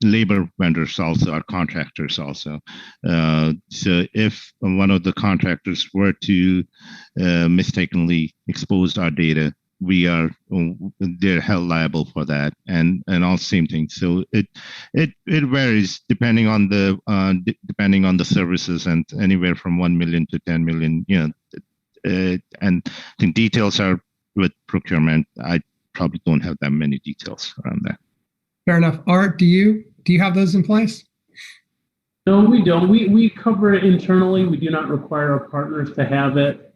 labor vendors, also our contractors also. So if one of the contractors were to mistakenly expose our data, they're held liable for that, and all same thing. So it varies depending on the services, and anywhere from 1 million to 10 million. And I think details are with procurement. I probably don't have that many details around that. Fair enough. Art, do you have those in place? No, we don't. We cover it internally. We do not require our partners to have it.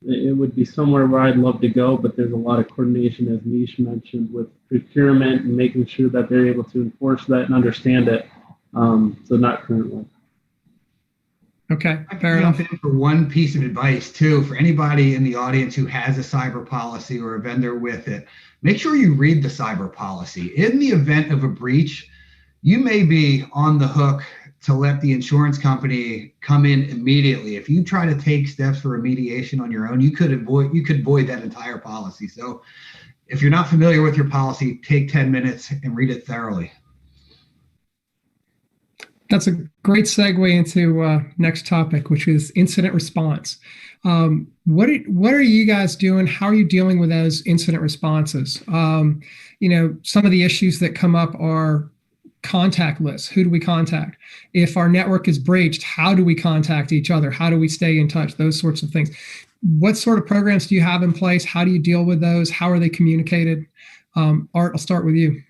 It would be somewhere where I'd love to go, but there's a lot of coordination, as Nish mentioned, with procurement and making sure that they're able to enforce that and understand it. So not currently. Okay, fair enough. For one piece of advice too, for anybody in the audience who has a cyber policy or a vendor with it, make sure you read the cyber policy. In the event of a breach, you may be on the hook to let the insurance company come in immediately. If you try to take steps for remediation on your own, you could void that entire policy. So if you're not familiar with your policy, take 10 minutes and read it thoroughly. That's a great segue into next topic, which is incident response. What are you guys doing? How are you dealing with those incident responses? Some of the issues that come up are contact lists. Who do we contact? If our network is breached, how do we contact each other? How do we stay in touch? Those sorts of things. What sort of programs do you have in place? How do you deal with those? How are they communicated? Art, I'll start with you.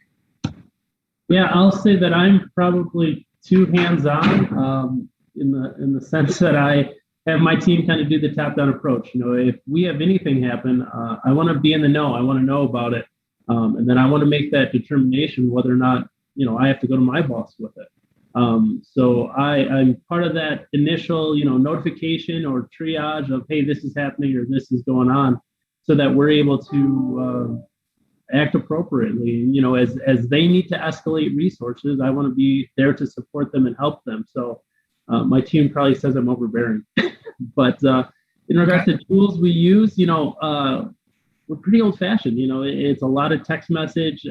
Yeah, I'll say that I'm probably too hands-on in the sense that I have my team kind of do the top-down approach. If we have anything happen, I want to be in the know. I want to know about it, and then I want to make that determination whether or not I have to go to my boss with it. So I'm part of that initial notification or triage of, hey, this is happening or this is going on, so that we're able to act appropriately. As they need to escalate resources, I want to be there to support them and help them. So my team probably says I'm overbearing, but in regards to tools we use, we're pretty old fashioned. It's a lot of text message,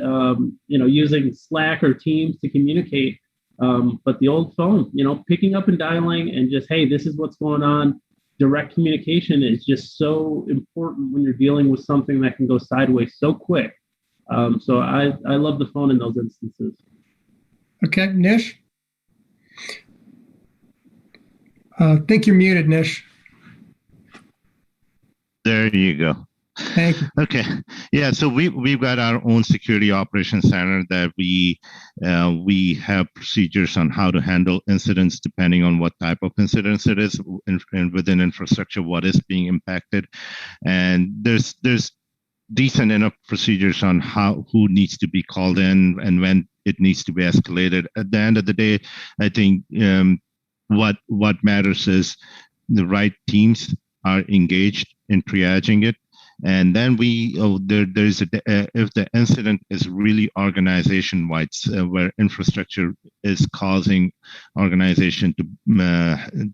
using Slack or Teams to communicate. But the old phone, picking up and dialing and just, hey, this is what's going on. Direct communication is just so important when you're dealing with something that can go sideways so quick. So I love the phone in those instances. Okay, Nish? I think you're muted, Nish. There you go. Thank you. Okay. Yeah. So we've got our own security operations center that we have procedures on how to handle incidents depending on what type of incidents it is, and within infrastructure, what is being impacted. And there's decent enough procedures on who needs to be called in and when it needs to be escalated. At the end of the day, I think what matters is the right teams are engaged in triaging it. And then there's if the incident is really organization-wide, where infrastructure is causing organization to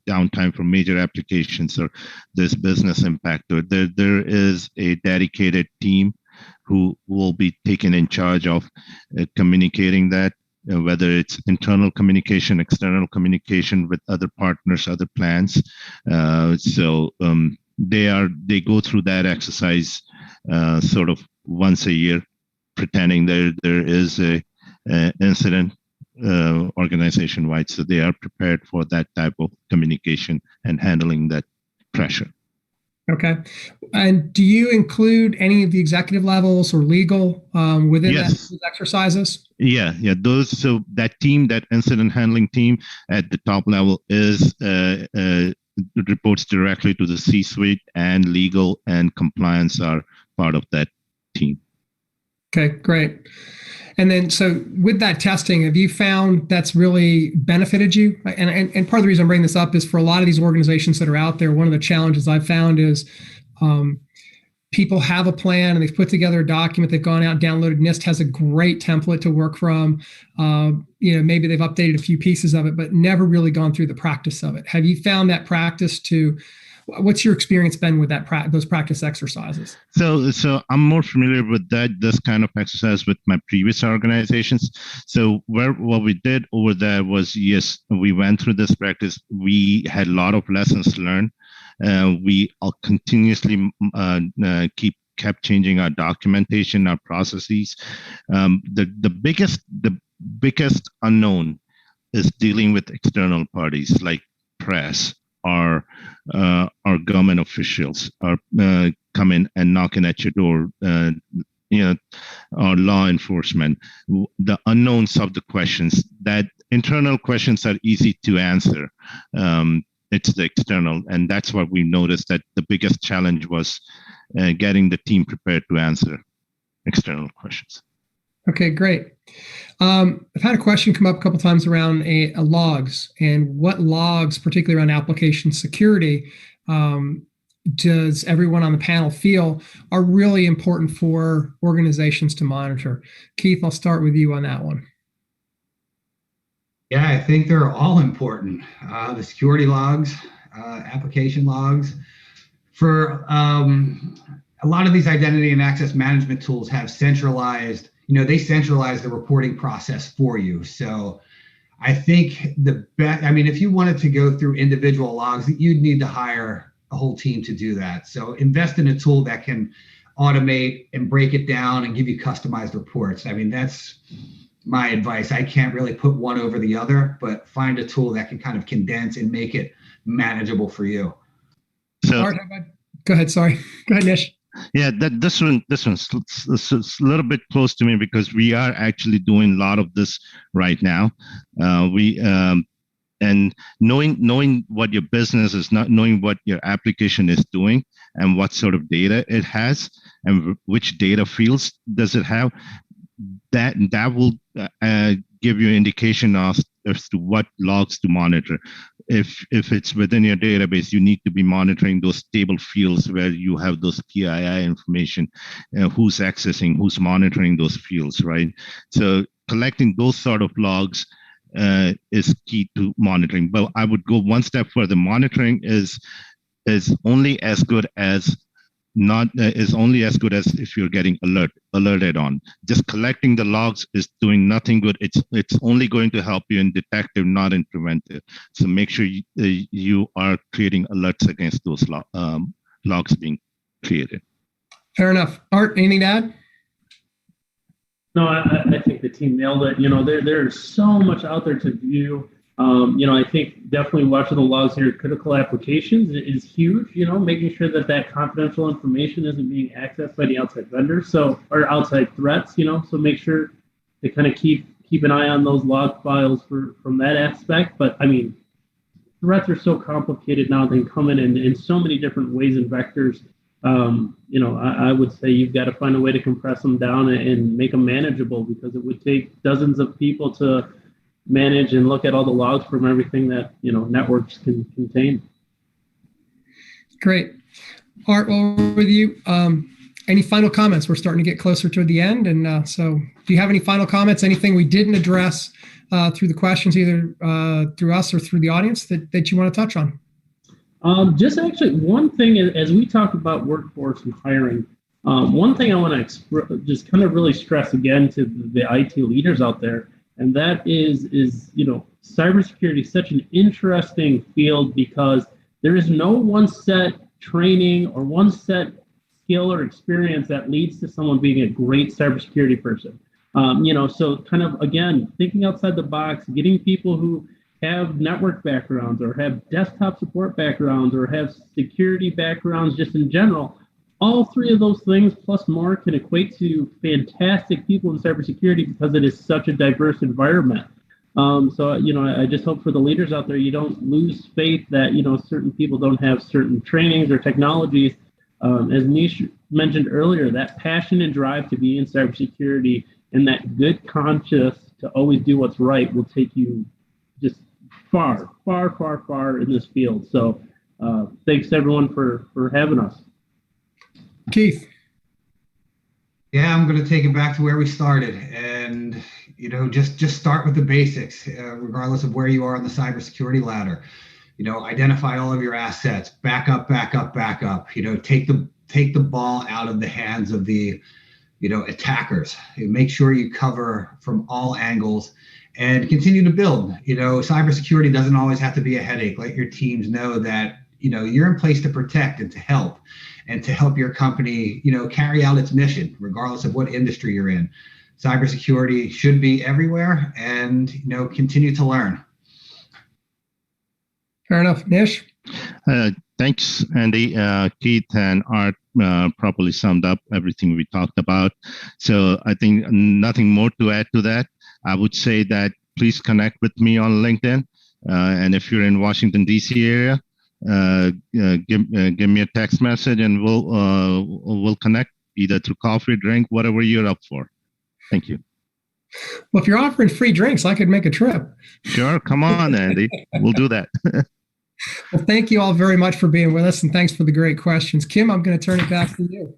downtime for major applications or this business impact, there is a dedicated team who will be taken in charge of communicating that, whether it's internal communication, external communication with other partners, other plans. They go through that exercise sort of once a year, pretending there is a incident organization-wide. So they are prepared for that type of communication and handling that pressure. Okay. And do you include any of the executive levels or legal within those exercises? Yeah. So that team, that incident handling team at the top level is reports directly to the C-suite, and legal and compliance are part of that team. Okay, great. And then, so with that testing, have you found that's really benefited you? And part of the reason I'm bringing this up is for a lot of these organizations that are out there, one of the challenges I've found is people have a plan and they've put together a document, they've gone out and downloaded. NIST has a great template to work from. Maybe they've updated a few pieces of it, but never really gone through the practice of it. Have you found that practice what's your experience been with those practice exercises? So I'm more familiar with this kind of exercise with my previous organizations. So what we did over there was, yes, we went through this practice. We had a lot of lessons learned. We all continuously kept changing our documentation, our processes. The biggest unknown is dealing with external parties like press or government officials are come in and knocking at your door, or law enforcement. The unknowns of the questions, that internal questions are easy to answer. It's the external, and that's what we noticed, that the biggest challenge was getting the team prepared to answer external questions. Okay, great. I've had a question come up a couple of times around logs, and what logs, particularly around application security, does everyone on the panel feel are really important for organizations to monitor? Keith, I'll start with you on that one. Yeah, I think they're all important. The security logs, application logs. For a lot of these identity and access management tools have centralized, they centralize the reporting process for you. So I think if you wanted to go through individual logs, you'd need to hire a whole team to do that. So invest in a tool that can automate and break it down and give you customized reports. That's my advice. I can't really put one over the other, but find a tool that can kind of condense and make it manageable for you. So, Art, go ahead. Sorry. Go ahead, Nish. Yeah, this one's a little bit close to me because we are actually doing a lot of this right now. And knowing what your business is, not knowing what your application is doing and what sort of data it has and which data fields does it have, that will give you an indication as to what logs to monitor. If it's within your database, you need to be monitoring those table fields where you have those PII information, who's accessing, who's monitoring those fields, right? So collecting those sort of logs is key to monitoring. But I would go one step further. Monitoring is only as good as if you're getting alerted on. Just collecting the logs is doing nothing good. It's only going to help you in detective, not in preventive. So make sure you are creating alerts against those logs being created. Fair enough. Art, anything to add? No, I think the team nailed it. There's so much out there to view. I think definitely watching the logs here, critical applications is huge, making sure that confidential information isn't being accessed by the outside vendors, or outside threats, so make sure to kind of keep an eye on those log files from that aspect. But threats are so complicated now, they come in so many different ways and vectors. I would say you've got to find a way to compress them down and make them manageable, because it would take dozens of people to manage and look at all the logs from everything that, networks can contain. Great. Art, well, with you, any final comments? We're starting to get closer to the end. And so do you have any final comments, anything we didn't address through the questions, either through us or through the audience that you want to touch on? Just actually one thing, as we talk about workforce and hiring, one thing I want to just kind of really stress again to the IT leaders out there, and that is cybersecurity is such an interesting field, because there is no one set training or one set skill or experience that leads to someone being a great cybersecurity person. So kind of, again, thinking outside the box, getting people who have network backgrounds or have desktop support backgrounds or have security backgrounds just in general. All three of those things plus more can equate to fantastic people in cybersecurity, because it is such a diverse environment. I just hope for the leaders out there, you don't lose faith that, certain people don't have certain trainings or technologies. As Nish mentioned earlier, that passion and drive to be in cybersecurity and that good conscience to always do what's right will take you just far, far, far, far in this field. So thanks everyone for having us. Keith. Yeah, I'm going to take it back to where we started, and just start with the basics, regardless of where you are on the cybersecurity ladder. Identify all of your assets, back up. Take the ball out of the hands of the attackers. Make sure you cover from all angles and continue to build. Cybersecurity doesn't always have to be a headache. Let your teams know that you're in place to protect and to help your company, carry out its mission, regardless of what industry you're in. Cybersecurity should be everywhere, and, continue to learn. Fair enough. Nish? Thanks, Andy. Keith and Art properly summed up everything we talked about. So I think nothing more to add to that. I would say that please connect with me on LinkedIn. And if you're in Washington, D.C. area, give me a text message, and we'll connect either through coffee, drink, whatever you're up for. Thank you. Well, if you're offering free drinks, I could make a trip. Sure. Come on, Andy. We'll do that. Well, thank you all very much for being with us, and thanks for the great questions. Kim, I'm going to turn it back to you.